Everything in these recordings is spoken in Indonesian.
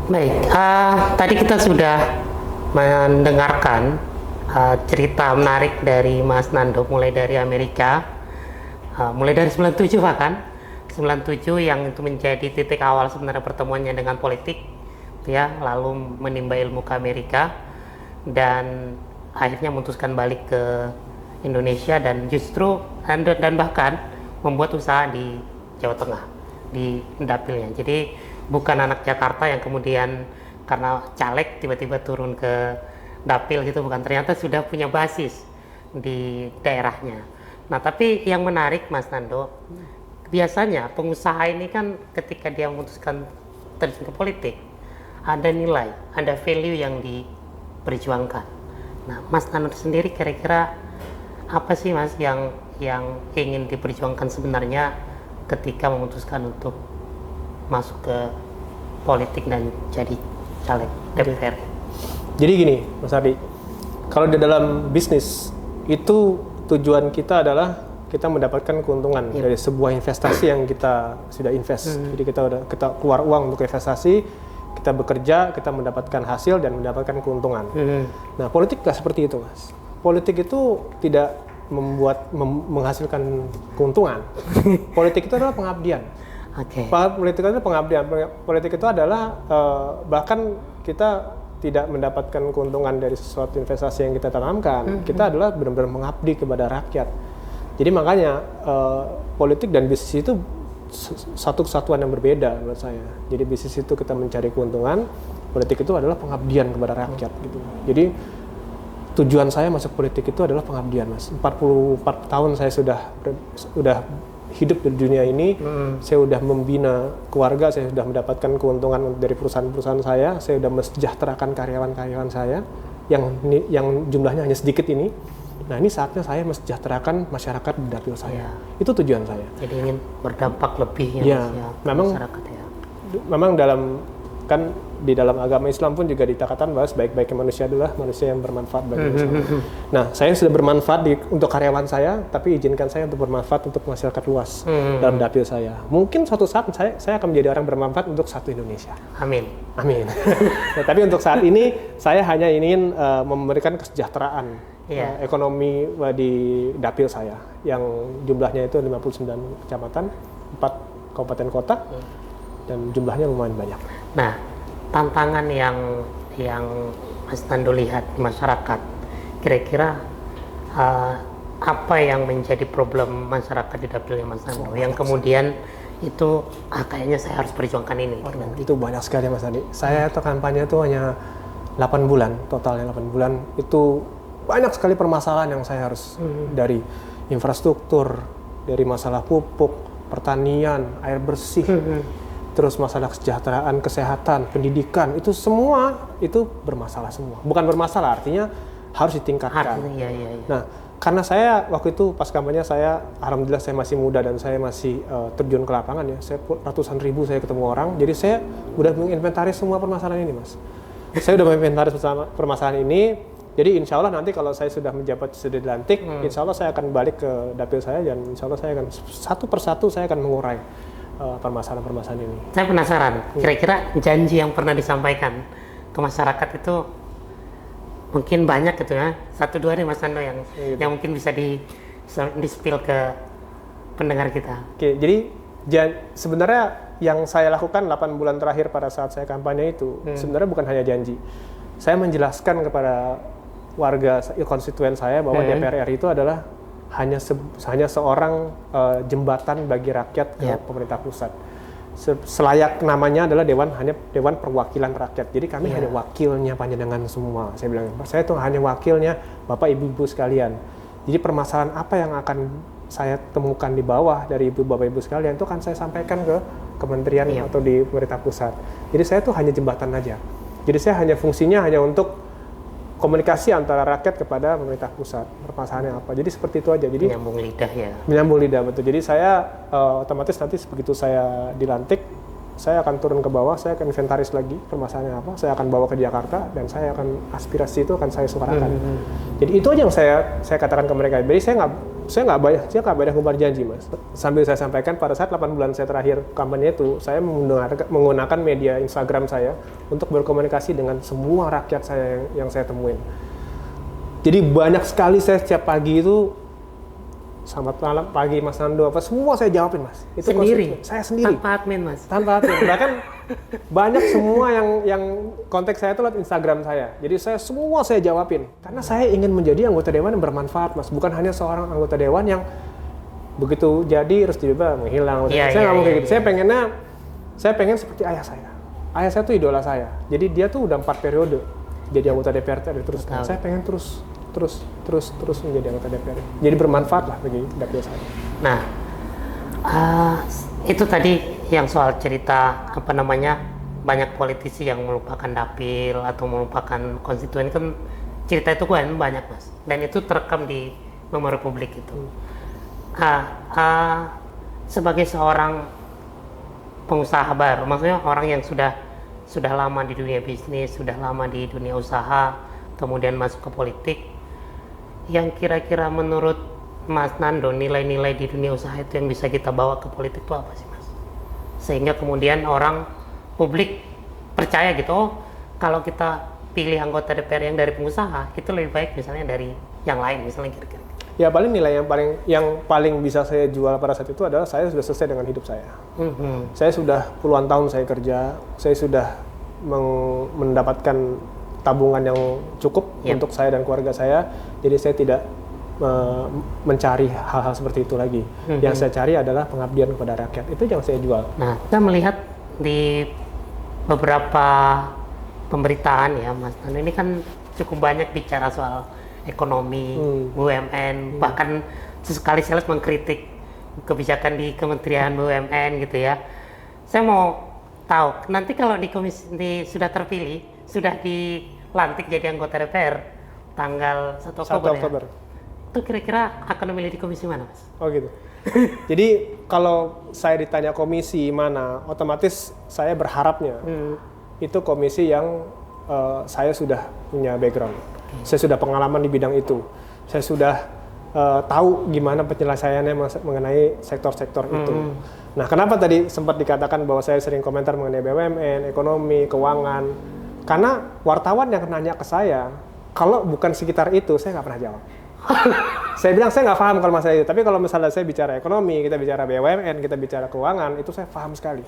Baik, tadi kita sudah mendengarkan cerita menarik dari Mas Nando, mulai dari Amerika, mulai dari 97 bahkan 97 yang itu menjadi titik awal sebenarnya pertemuannya dengan politik, ya, lalu menimba ilmu ke Amerika dan akhirnya memutuskan balik ke Indonesia dan justru dan bahkan membuat usaha di Jawa Tengah, di dapilnya. Jadi bukan anak Jakarta yang kemudian karena caleg tiba-tiba turun ke dapil gitu, bukan, ternyata sudah punya basis di daerahnya. Nah, tapi yang menarik Mas Nando, biasanya pengusaha ini kan ketika dia memutuskan terjun ke politik, ada nilai, ada value yang diperjuangkan. Nah, Mas Nando sendiri kira-kira apa sih Mas yang ingin diperjuangkan sebenarnya ketika memutuskan untuk masuk ke politik dan jadi caleg DPR? Jadi gini, Mas Ardi, kalau di dalam bisnis itu tujuan kita adalah kita mendapatkan keuntungan dari sebuah investasi yang kita sudah invest. Jadi kita keluar uang untuk investasi, kita bekerja, kita mendapatkan hasil dan mendapatkan keuntungan. Nah, politik nggak seperti itu, Mas. Politik itu tidak menghasilkan keuntungan. Politik itu adalah pengabdian. Politik itu pengabdian. Politik itu adalah bahkan kita tidak mendapatkan keuntungan dari sesuatu investasi yang kita tanamkan. Kita adalah benar-benar mengabdi kepada rakyat. Jadi makanya politik dan bisnis itu satu kesatuan yang berbeda menurut saya. Jadi bisnis itu kita mencari keuntungan, politik itu adalah pengabdian kepada rakyat gitu. Jadi tujuan saya masuk politik itu adalah pengabdian, Mas. 44 tahun saya sudah hidup di dunia ini, saya sudah membina keluarga, saya sudah mendapatkan keuntungan dari perusahaan-perusahaan saya sudah mensejahterakan karyawan-karyawan saya yang jumlahnya hanya sedikit ini. Nah, ini saatnya saya mensejahterakan masyarakat di dapil saya. Itu tujuan saya. Jadi ingin berdampak lebih memang, masyarakat ya. Memang di dalam agama Islam pun juga dikatakan bahwa sebaik-baiknya manusia adalah manusia yang bermanfaat bagi manusia. Nah, saya sudah bermanfaat untuk karyawan saya, tapi izinkan saya untuk bermanfaat untuk masyarakat luas dalam dapil saya. Mungkin suatu saat saya akan menjadi orang bermanfaat untuk satu Indonesia. Amin. Nah, tapi untuk saat ini saya hanya ingin memberikan kesejahteraan ekonomi di dapil saya yang jumlahnya itu 59 kecamatan, 4 kabupaten kota, dan jumlahnya lumayan banyak. Nah, tantangan yang Mas Nando lihat di masyarakat, kira-kira apa yang menjadi problem masyarakat di dapilnya Mas Nando yang kemudian itu kayaknya saya harus perjuangkan ini? Itu banyak sekali Mas Adi. Saya tuh kampanye itu hanya 8 bulan, totalnya 8 bulan. Itu banyak sekali permasalahan yang saya harus dari infrastruktur, dari masalah pupuk, pertanian, air bersih, terus masalah kesejahteraan, kesehatan, pendidikan, itu semua itu bermasalah semua. Bukan bermasalah, artinya harus ditingkatkan. Nah, karena saya waktu itu pas kampanye alhamdulillah saya masih muda dan saya masih terjun ke lapangan ya. Saya ratusan ribu saya ketemu orang, jadi saya udah menginventaris semua permasalahan ini, Mas. Saya udah menginventaris permasalahan ini. Jadi insya Allah nanti kalau saya sudah menjabat, sudah dilantik, insya Allah saya akan balik ke dapil saya dan insya Allah saya akan satu persatu saya akan mengurai permasalahan-permasalahan ini. Saya penasaran, kira-kira janji yang pernah disampaikan ke masyarakat itu mungkin banyak gitu ya, 1-2 nih Mas Nando yang mungkin bisa di-spill ke pendengar kita. Oke, jadi sebenarnya yang saya lakukan 8 bulan terakhir pada saat saya kampanye itu sebenarnya bukan hanya janji. Saya menjelaskan kepada warga konstituen saya bahwa DPR RI itu adalah hanya seorang jembatan bagi rakyat ke pemerintah pusat. Selayak namanya adalah Dewan Perwakilan Rakyat. Jadi kami hanya wakilnya panjenengan semua. Saya bilang, saya itu hanya wakilnya Bapak Ibu-Ibu sekalian. Jadi permasalahan apa yang akan saya temukan di bawah dari Bapak Ibu sekalian itu akan saya sampaikan ke kementerian atau di pemerintah pusat. Jadi saya tuh hanya jembatan aja. Jadi saya fungsinya hanya untuk komunikasi antara rakyat kepada pemerintah pusat, permasalahannya apa. Jadi seperti itu aja. Jadi menyambung lidah ya. Menyambung lidah, betul. Jadi saya otomatis nanti begitu saya dilantik, saya akan turun ke bawah, saya akan inventaris lagi permasalahannya apa, saya akan bawa ke Jakarta dan saya akan aspirasi itu akan saya suarakan. Jadi itu aja yang saya katakan ke mereka. Jadi saya nggak banyak ngumbar janji, Mas. Sambil saya sampaikan pada saat 8 bulan saya terakhir kampanye itu, saya menggunakan media Instagram saya untuk berkomunikasi dengan semua rakyat saya yang saya temuin. Jadi banyak sekali saya setiap pagi itu, selamat malam, pagi Mas Nando, apa semua saya jawabin, Mas. Itu sendiri? Saya sendiri. Tanpa admin, Mas? Tanpa admin. Bahkan banyak semua yang kontak saya itu lewat Instagram saya. Jadi semua saya jawabin. Karena saya ingin menjadi anggota dewan yang bermanfaat, Mas. Bukan hanya seorang anggota dewan yang begitu jadi terus tiba-tiba menghilang. Saya nggak mau kayak gitu. Saya pengen seperti ayah saya. Ayah saya tuh idola saya. Jadi dia tuh udah 4 periode jadi anggota DPR terus. Saya pengen terus menjadi anggota DPR. Jadi bermanfaat lah bagi dapil saya. Nah, itu tadi yang soal cerita banyak politisi yang melupakan dapil atau melupakan konstituen, kan cerita itu kan banyak, Mas. Dan itu terekam di memori publik itu. Sebagai seorang pengusaha baru, maksudnya orang yang sudah lama di dunia bisnis, sudah lama di dunia usaha, kemudian masuk ke politik, yang kira-kira menurut Mas Nando nilai-nilai di dunia usaha itu yang bisa kita bawa ke politik itu apa sih, Mas? Sehingga kemudian publik percaya gitu, kalau kita pilih anggota DPR yang dari pengusaha itu lebih baik misalnya dari yang lain, misalnya kira-kira. Ya paling nilai yang paling bisa saya jual pada saat itu adalah saya sudah selesai dengan hidup saya. Saya sudah puluhan tahun saya kerja, saya sudah mendapatkan tabungan yang cukup untuk saya dan keluarga saya. Jadi saya tidak mencari hal-hal seperti itu lagi. Yang saya cari adalah pengabdian kepada rakyat. Itu yang saya jual. Nah, kita melihat di beberapa pemberitaan ya, Mas Nando, ini kan cukup banyak bicara soal ekonomi, BUMN, bahkan sesekali saya mengkritik kebijakan di Kementerian BUMN gitu ya. Saya mau tahu, nanti kalau sudah terpilih, sudah dilantik jadi anggota DPR tanggal 1 Oktober. Ya, itu kira-kira akan memilih di komisi mana, Mas? Oh gitu. Jadi kalau saya ditanya komisi mana, otomatis saya berharapnya itu komisi yang saya sudah punya background. Saya sudah pengalaman di bidang itu. Saya sudah tahu gimana penyelesaiannya mengenai sektor-sektor itu. Nah, kenapa tadi sempat dikatakan bahwa saya sering komentar mengenai BUMN, ekonomi, keuangan? Karena wartawan yang nanya ke saya, kalau bukan sekitar itu, saya nggak pernah jawab. Saya bilang saya nggak paham kalau masalah itu. Tapi kalau misalnya saya bicara ekonomi, kita bicara BUMN, kita bicara keuangan, itu saya paham sekali.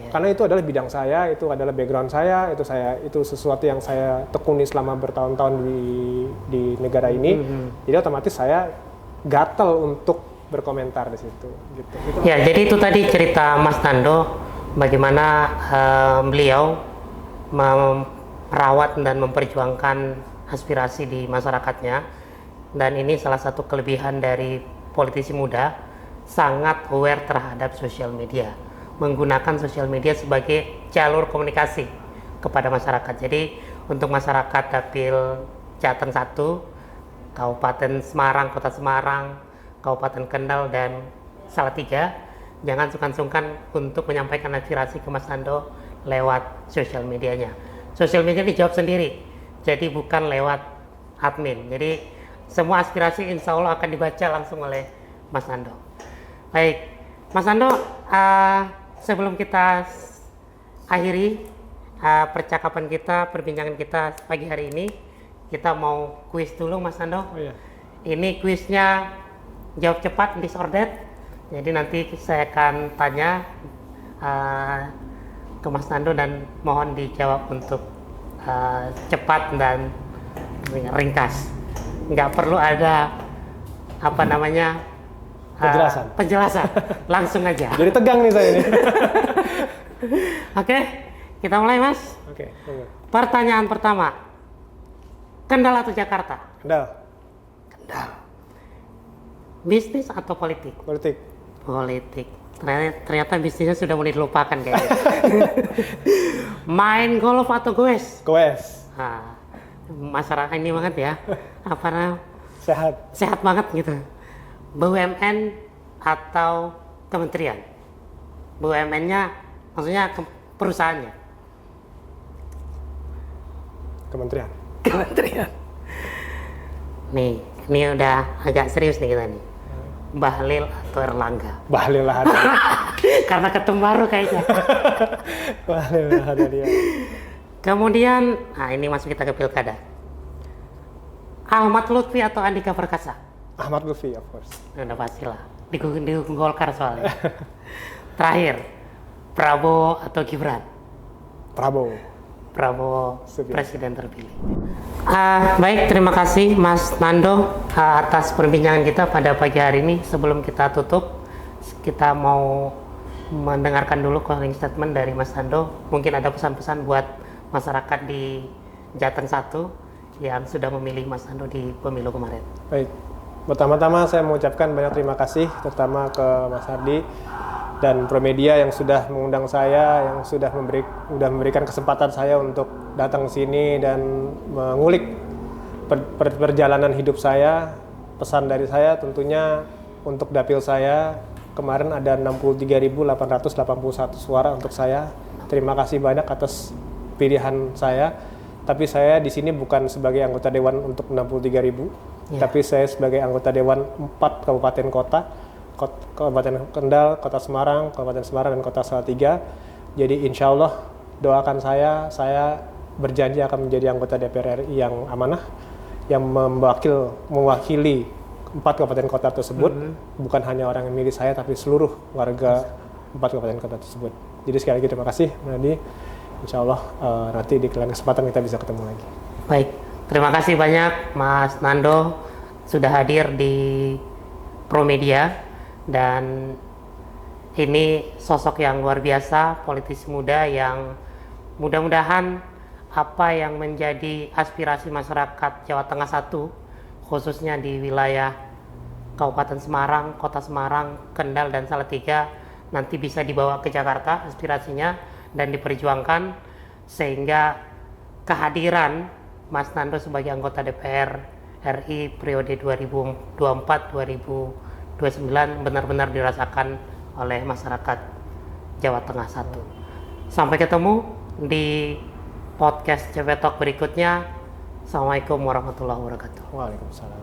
Karena itu adalah bidang saya, itu adalah background saya, itu sesuatu yang saya tekuni selama bertahun-tahun di negara ini. Jadi otomatis saya gatel untuk berkomentar di situ. Gitu. Ya, jadi itu tadi cerita Mas Nando bagaimana beliau merawat dan memperjuangkan aspirasi di masyarakatnya. Dan ini salah satu kelebihan dari politisi muda, sangat aware terhadap sosial media, menggunakan sosial media sebagai jalur komunikasi kepada masyarakat. Jadi untuk masyarakat dapil Jateng 1, Kabupaten Semarang, Kota Semarang, Kabupaten Kendal, dan Salatiga, jangan sungkan-sungkan untuk menyampaikan aspirasi ke Mas Nando lewat sosial medianya. Sosial media dijawab sendiri, jadi bukan lewat admin. Jadi semua aspirasi insya Allah akan dibaca langsung oleh Mas Nando. Baik, Mas Nando, sebelum kita akhiri percakapan kita, perbincangan kita pagi hari ini, kita mau kuis dulu, Mas Nando. Oh, iya. Ini kuisnya jawab cepat, disordered. Jadi nanti saya akan tanya ke Mas Nando dan mohon dijawab untuk cepat dan ringkas. Nggak perlu ada penjelasan. Langsung aja. Jadi tegang nih saya ini. Oke, kita mulai, Mas. Oke. Pertanyaan pertama, Kendal atau Jakarta? Kendal. Bisnis atau politik? Politik. Ternyata bisnisnya sudah mulai dilupakan kayaknya. Main golf atau goes? Goes. Nah, masyarakat ini banget ya, sehat banget gitu. BUMN atau kementerian? BUMN-nya maksudnya perusahaannya? Kementerian. Kementerian. Nih, ini udah agak serius nih kita nih. Bahlil atau Erlangga? Bahlil lah ada. Karena ketum baru kayaknya. Bahlil lah ada dia. Kemudian, nah ini masuk kita ke pilkada. Ahmad Lutfi atau Andika Perkasa? Ahmad Lutfi, of course. Udah pastilah. Dukung Golkar soalnya. Terakhir, Prabowo atau Gibran? Prabowo. Prabowo Setuju. presiden terpilih. Baik, terima kasih Mas Nando atas perbincangan kita pada pagi hari ini. Sebelum kita tutup, kita mau mendengarkan dulu closing statement dari Mas Nando. Mungkin ada pesan-pesan buat masyarakat di Jateng 1 yang sudah memilih Mas Nando di pemilu kemarin. Baik, pertama-tama saya mengucapkan banyak terima kasih, terutama ke Mas Hardi dan Promedia yang sudah mengundang saya, yang sudah memberikan kesempatan saya untuk datang ke sini dan mengulik perjalanan hidup saya. Pesan dari saya tentunya untuk dapil saya, kemarin ada 63.881 suara untuk saya. Terima kasih banyak atas pilihan saya. Tapi saya di sini bukan sebagai anggota dewan untuk 63.000, tapi saya sebagai anggota dewan 4 kabupaten kota, Kabupaten Kendal, Kota Semarang, Kabupaten Semarang, dan Kota Salatiga. Jadi insya Allah doakan saya berjanji akan menjadi anggota DPR RI yang amanah, yang mewakili 4 kabupaten kota tersebut, bukan hanya orang yang milih saya, tapi seluruh warga 4 kabupaten kota tersebut. Jadi sekali lagi terima kasih, Nadi. Insya Allah nanti di lain kesempatan kita bisa ketemu lagi. Baik, terima kasih banyak Mas Nando sudah hadir di Promedia, dan ini sosok yang luar biasa, politisi muda yang mudah-mudahan apa yang menjadi aspirasi masyarakat Jawa Tengah 1, khususnya di wilayah Kabupaten Semarang, Kota Semarang, Kendal, dan Salatiga, nanti bisa dibawa ke Jakarta aspirasinya dan diperjuangkan, sehingga kehadiran Mas Nando sebagai anggota DPR RI periode 2024-2029 benar-benar dirasakan oleh masyarakat Jawa Tengah 1. Sampai ketemu di podcast CV Talk berikutnya. Assalamualaikum warahmatullahi wabarakatuh. Waalaikumsalam.